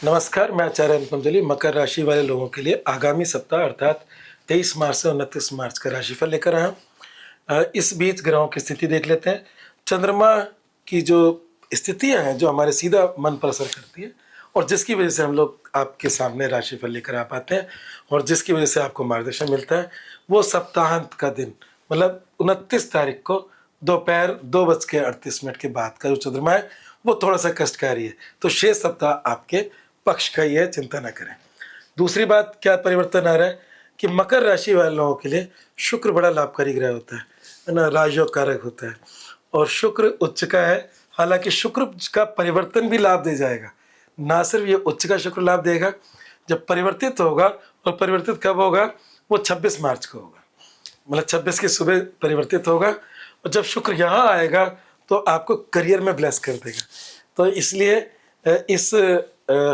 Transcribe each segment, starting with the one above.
नमस्कार, मैं आचार्य अनुपम जली मकर राशि वाले लोगों के लिए आगामी सप्ताह अर्थात 23 मार्च से 29 मार्च का राशिफल लेकर आया हूँ। इस बीच ग्रहों की स्थिति देख लेते हैं। चंद्रमा की जो स्थितियाँ हैं जो हमारे सीधा मन पर असर करती है और जिसकी वजह से हम लोग आपके सामने राशिफल लेकर आ पाते हैं और जिसकी वजह से आपको मार्गदर्शन मिलता है, वो सप्ताहांत का दिन मतलब 29 तारीख को दोपहर 2:38 के बाद का जो चंद्रमा है वो थोड़ा सा कष्टकारी है। तो शेष सप्ताह आपके पक्ष का ही है, चिंता न करें। दूसरी बात क्या परिवर्तन आ रहा है कि मकर राशि वाले लोगों के लिए शुक्र बड़ा लाभकारी ग्रह होता है ना, राजयोग कारक होता है और शुक्र उच्च का है। हालांकि शुक्र का परिवर्तन भी लाभ दे जाएगा, ना सिर्फ ये उच्च का शुक्र लाभ देगा, जब परिवर्तित होगा और परिवर्तित कब होगा, वो 26 मार्च को होगा, मतलब 26 की सुबह परिवर्तित होगा और जब शुक्र यहाँ आएगा तो आपको करियर में ब्लेस कर देगा। तो इसलिए इस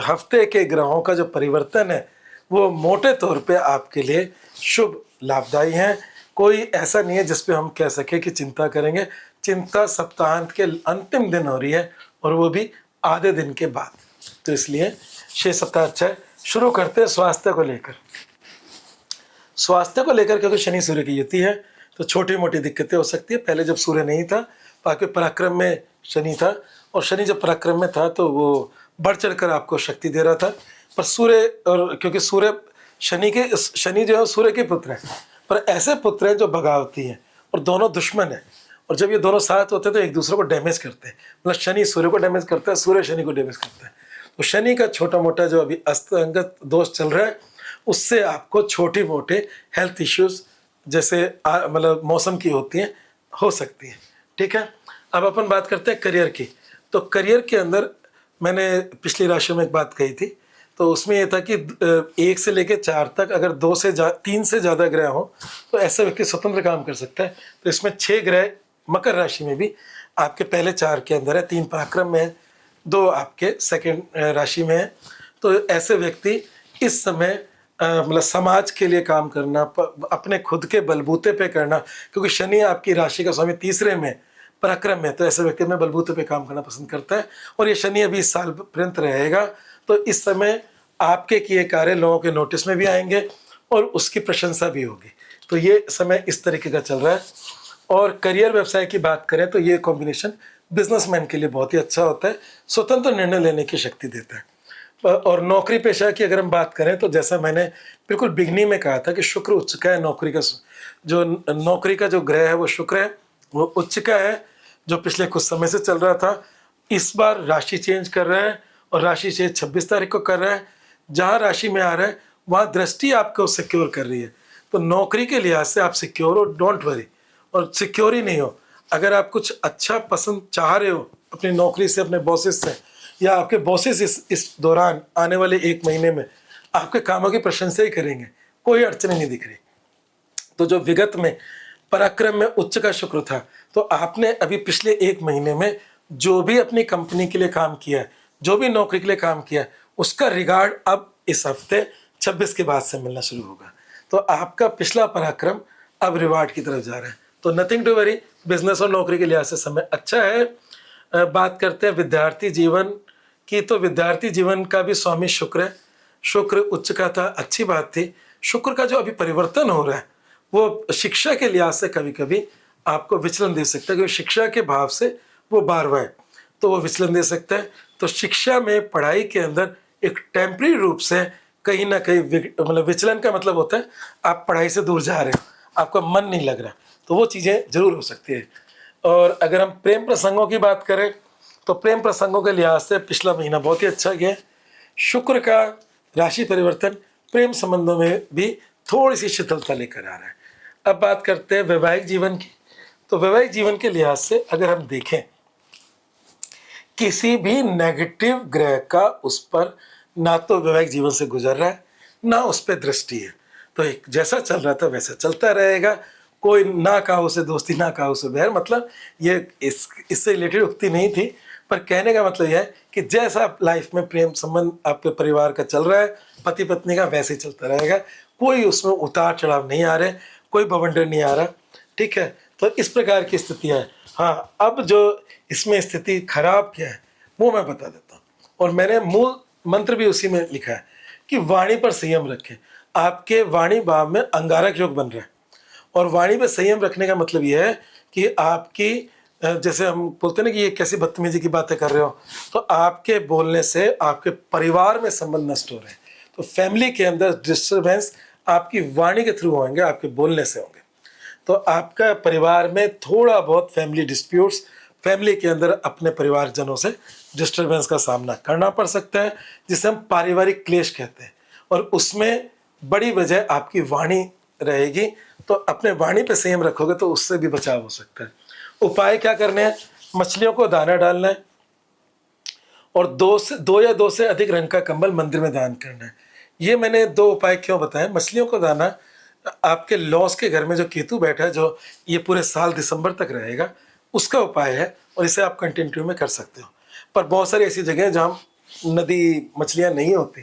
हफ्ते के ग्रहों का जो परिवर्तन है वो मोटे तौर पे आपके लिए शुभ लाभदायी है। कोई ऐसा नहीं है जिस पे हम कह सके कि चिंता करेंगे। चिंता सप्ताहांत के अंतिम दिन हो रही है और वो भी आधे दिन के बाद। तो इसलिए 6 सप्ताह अच्छा है। शुरू करते हैं स्वास्थ्य को लेकर। स्वास्थ्य को लेकर क्योंकि शनि सूर्य की युति है तो छोटी मोटी दिक्कतें हो सकती है। पहले जब सूर्य नहीं था, बाकी पराक्रम में शनि था और शनि जब पराक्रम में था तो वो बढ़ चढ़कर आपको शक्ति दे रहा था। पर सूर्य, और क्योंकि सूर्य शनि जो है सूर्य के पुत्र हैं, पर ऐसे पुत्र हैं जो बगावती हैं और दोनों दुश्मन हैं और जब ये दोनों साथ होते हैं तो एक दूसरे को डैमेज करते हैं। मतलब शनि सूर्य को डैमेज करता है, सूर्य शनि को डैमेज करता है। तो शनि का छोटा मोटा जो अभी अस्तंगत दोष चल रहा है उससे आपको छोटी मोटे हेल्थ इश्यूज जैसे मतलब मौसम की होती हैं, हो सकती है। ठीक है, अब अपन बात करते हैं करियर की। तो करियर के अंदर मैंने पिछली राशि में एक बात कही थी, तो उसमें ये था कि 1 से लेकर 4 तक अगर 3 से ज़्यादा ग्रह हो तो ऐसा व्यक्ति स्वतंत्र काम कर सकता है। तो इसमें 6 ग्रह मकर राशि में भी आपके पहले 4 के अंदर है, 3 पराक्रम में है, 2 आपके सेकंड राशि में है। तो ऐसे व्यक्ति इस समय मतलब समाज के लिए काम करना, अपने खुद के बलबूते पे करना, क्योंकि शनि आपकी राशि का स्वामी तीसरे में पराक्रम में, तो ऐसे व्यक्ति में बलबूते पे काम करना पसंद करता है। और ये शनि अभी इस साल पर्यंत रहेगा तो इस समय आपके किए कार्य लोगों के नोटिस में भी आएंगे और उसकी प्रशंसा भी होगी। तो ये समय इस तरीके का चल रहा है। और करियर व्यवसाय की बात करें तो ये कॉम्बिनेशन बिजनेसमैन के लिए बहुत ही अच्छा होता है, स्वतंत्र निर्णय लेने की शक्ति देता है। और नौकरी पेशा की अगर हम बात करें तो जैसा मैंने बिल्कुल बिगनिंग में कहा था कि शुक्र उच्च का है, नौकरी का जो ग्रह है वो शुक्र है, वो उच्च का है जो पिछले कुछ समय से चल रहा था। इस बार राशि चेंज कर रहा है और राशि चेंज 26 तारीख को कर रहा है। जहाँ राशि में आ रहा है वहाँ दृष्टि आपको सिक्योर कर रही है। तो नौकरी के लिहाज से आप सिक्योर हो, डोंट वरी। और सिक्योर ही नहीं हो, अगर आप कुछ अच्छा पसंद चाह रहे हो अपनी नौकरी से, अपने बॉसेस से, या आपके बॉसेस इस दौरान आने वाले 1 महीने में आपके कामों की प्रशंसा ही करेंगे, कोई अड़चने नहीं दिख रही। तो जो विगत में पराक्रम में उच्च का शुक्र था, तो आपने अभी पिछले 1 महीने में जो भी अपनी कंपनी के लिए काम किया है, जो भी नौकरी के लिए काम किया है, उसका रिगार्ड अब इस हफ्ते 26 के बाद से मिलना शुरू होगा। तो आपका पिछला पराक्रम अब रिवार्ड की तरफ जा रहा है। तो नथिंग टू वरी, बिजनेस और नौकरी के लिहाज से समय अच्छा है। बात करते हैं विद्यार्थी जीवन की। तो विद्यार्थी जीवन का भी स्वामी शुक्र है, शुक्र उच्च का था, अच्छी बात थी। शुक्र का जो अभी परिवर्तन हो रहा है वो शिक्षा के लिहाज से कभी कभी आपको विचलन दे सकता है, क्योंकि शिक्षा के भाव से वो 12वां है तो वो विचलन दे सकता है। तो शिक्षा में पढ़ाई के अंदर एक टेम्परेरी रूप से कहीं ना कहीं मतलब विचलन का मतलब होता है आप पढ़ाई से दूर जा रहे हो, आपका मन नहीं लग रहा, तो वो चीज़ें जरूर हो सकती है। और अगर हम प्रेम प्रसंगों की बात करें तो प्रेम प्रसंगों के लिहाज से पिछला महीना बहुत ही अच्छा गया। शुक्र का राशि परिवर्तन प्रेम संबंधों में भी थोड़ी सी शिथिलता लेकर आ रहा है। अब बात करते हैं वैवाहिक जीवन की। तो वैवाहिक जीवन के लिहाज से अगर हम देखें, किसी भी नेगेटिव ग्रह का उस पर ना तो वैवाहिक जीवन से गुजर रहा है ना उस पर दृष्टि है। तो एक जैसा चल रहा था वैसा चलता रहेगा। कोई ना कहा उसे दोस्ती, ना कहा उसे बैर, मतलब ये इससे रिलेटेड उक्ति नहीं थी, पर कहने का मतलब यह है कि जैसा लाइफ में प्रेम संबंध आपके परिवार का चल रहा है, पति पत्नी का, वैसे ही चलता रहेगा। कोई उसमें उतार चढ़ाव नहीं आ रहे, कोई बवंडर नहीं आ रहा। ठीक है, तो इस प्रकार की स्थितियाँ हैं। हाँ, अब जो इसमें स्थिति खराब क्या है वो मैं बता देता हूँ। और मैंने मूल मंत्र भी उसी में लिखा है कि वाणी पर संयम रखें। आपके वाणी भाव में अंगारक योग बन रहा है, और वाणी पे संयम रखने का मतलब ये है कि आपकी जैसे हम बोलते हैं ना कि ये कैसी बदतमीजी की बातें कर रहे हो, तो आपके बोलने से आपके परिवार में संबंध नष्ट हो रहे हैं। तो फैमिली के अंदर डिस्टर्बेंस आपकी वाणी के थ्रू होंगे, आपके बोलने से होंगे। तो आपका परिवार में थोड़ा बहुत फैमिली डिस्प्यूट्स, फैमिली के अंदर अपने परिवारजनों से डिस्टर्बेंस का सामना करना पड़ सकता है, जिसे हम पारिवारिक क्लेश कहते हैं, और उसमें बड़ी वजह आपकी वाणी रहेगी। तो अपने वाणी पे संयम रखोगे तो उससे भी बचाव हो सकता है। उपाय क्या करने हैं? मछलियों को दाना डालना है, और दो या दो से अधिक रंग का कंबल मंदिर में दान करना है। ये मैंने 2 उपाय क्यों बताए? मछलियों को दाना आपके लॉस के घर में जो केतु बैठा है, जो ये पूरे साल दिसंबर तक रहेगा, उसका उपाय है, और इसे आप कंटिन्यू में कर सकते हो। पर बहुत सारी ऐसी जगह हैं जहाँ नदी मछलियाँ नहीं होती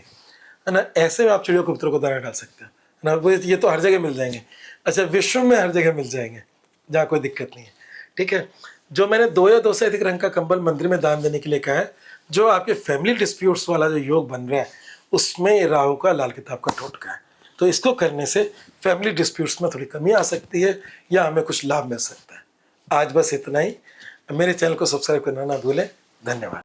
है ना, ऐसे में आप चिड़ियों कबूतरों को दाना डाल सकते हो, है ना। वो ये तो हर जगह मिल जाएंगे। अच्छा, विश्व में हर जगह मिल जाएंगे, जहाँ कोई दिक्कत नहीं है, ठीक है। जो मैंने 2 या 2 से अधिक रंग का कंबल मंदिर में दान देने के लिए कहा है, जो आपके फैमिली डिस्प्यूट्स वाला जो योग बन रहा है, उसमें राहु का लाल किताब का टोटका है। तो इसको करने से फैमिली डिस्प्यूट्स में थोड़ी कमी आ सकती है, या हमें कुछ लाभ मिल सकता है। आज बस इतना ही। मेरे चैनल को सब्सक्राइब करना ना भूलें। धन्यवाद।